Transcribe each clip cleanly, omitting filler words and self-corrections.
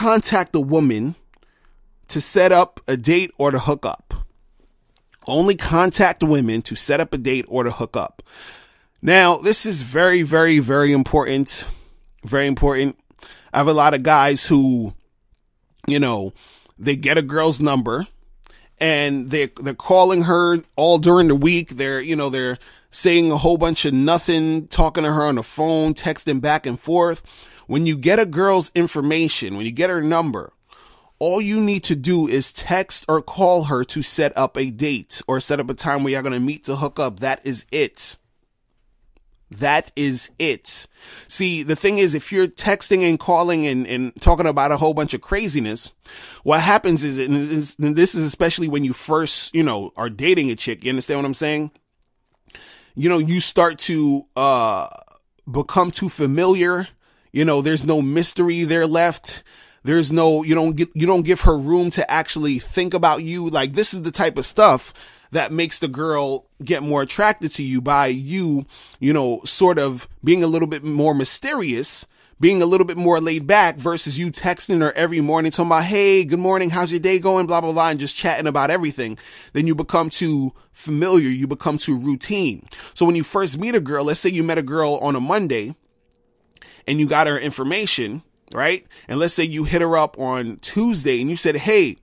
contact the woman to set up a date or to hook up. Only contact women to set up a date or to hook up. Now, this is very, very, very important. Very important. I have a lot of guys who, they get a girl's number and they're calling her all during the week. They're saying a whole bunch of nothing, talking to her on the phone, texting back and forth. When you get a girl's information, when you get her number, all you need to do is text or call her to set up a date or set up a time where you're going to meet to hook up. That is it. That is it. See, the thing is, if you're texting and calling and talking about a whole bunch of craziness, what happens is, and this is especially when you first, are dating a chick. You understand what I'm saying? You start to become too familiar. There's no mystery there left. There's no, you don't give her room to actually think about you. Like, this is the type of stuff that makes the girl get more attracted to you by you, sort of being a little bit more mysterious, being a little bit more laid back versus you texting her every morning talking about, hey, good morning, how's your day going, blah, blah, blah, and just chatting about everything. Then you become too familiar, you become too routine. So when you first meet a girl, let's say you met a girl on a Monday and you got her information, right? And let's say you hit her up on Tuesday and you said, hey,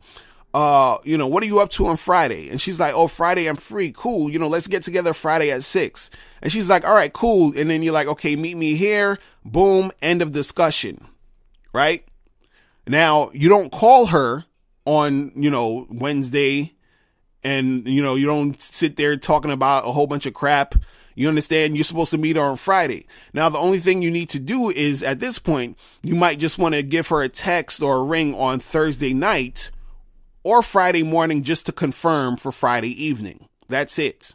what are you up to on Friday? And she's like, oh, Friday, I'm free. Cool. Let's get together Friday at 6. And she's like, all right, cool. And then you're like, okay, meet me here. Boom. End of discussion. Right? Now, you don't call her on, Wednesday and, you don't sit there talking about a whole bunch of crap. You understand? You're supposed to meet her on Friday. Now, the only thing you need to do is at this point, you might just want to give her a text or a ring on Thursday night or Friday morning just to confirm for Friday evening. That's it.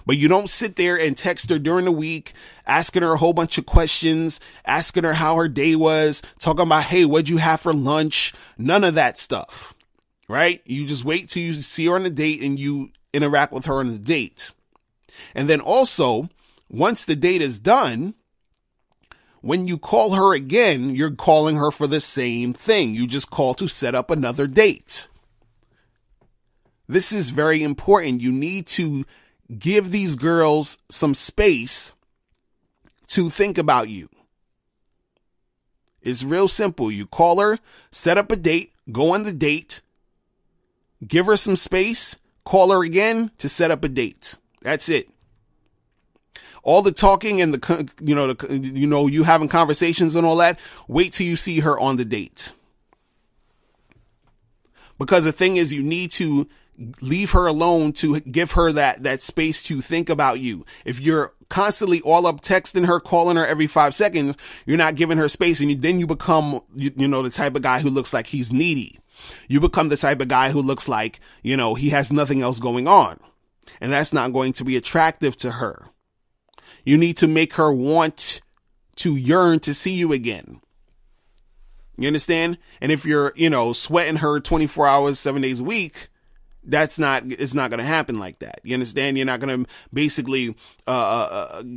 But you don't sit there and text her during the week, asking her a whole bunch of questions, asking her how her day was, talking about, hey, what'd you have for lunch? None of that stuff, right? You just wait till you see her on the date and you interact with her on the date. And then also, once the date is done, when you call her again, you're calling her for the same thing. You just call to set up another date. This is very important. You need to give these girls some space to think about you. It's real simple. You call her, set up a date, go on the date, give her some space, call her again to set up a date. That's it. All the talking and you having conversations and all that, wait till you see her on the date. Because the thing is, you need to leave her alone to give her that space to think about you. If you're constantly all up texting her, calling her every 5 seconds, you're not giving her space. And then you become, the type of guy who looks like he's needy. You become the type of guy who looks like, he has nothing else going on. And that's not going to be attractive to her. You need to make her want to yearn to see you again. You understand? And if you're, sweating her 24 hours, 7 days a week, it's not going to happen like that. You understand? You're not going to basically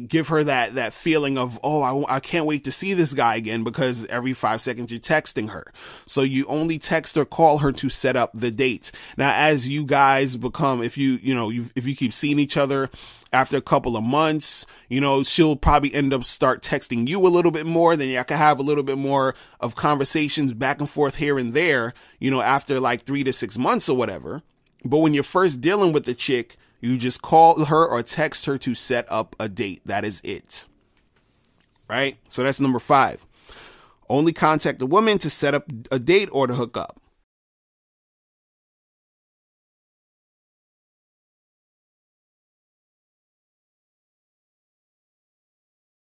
give her that feeling of, oh, I can't wait to see this guy again, because every 5 seconds you're texting her. So you only text or call her to set up the dates. Now, as you guys become, if you keep seeing each other after a couple of months, she'll probably start texting you a little bit more. Then you can have a little bit more of conversations back and forth here and there, after like 3 to 6 months or whatever. But when you're first dealing with the chick, you just call her or text her to set up a date. That is it. Right? So that's number 5. Only contact the woman to set up a date or to hook up.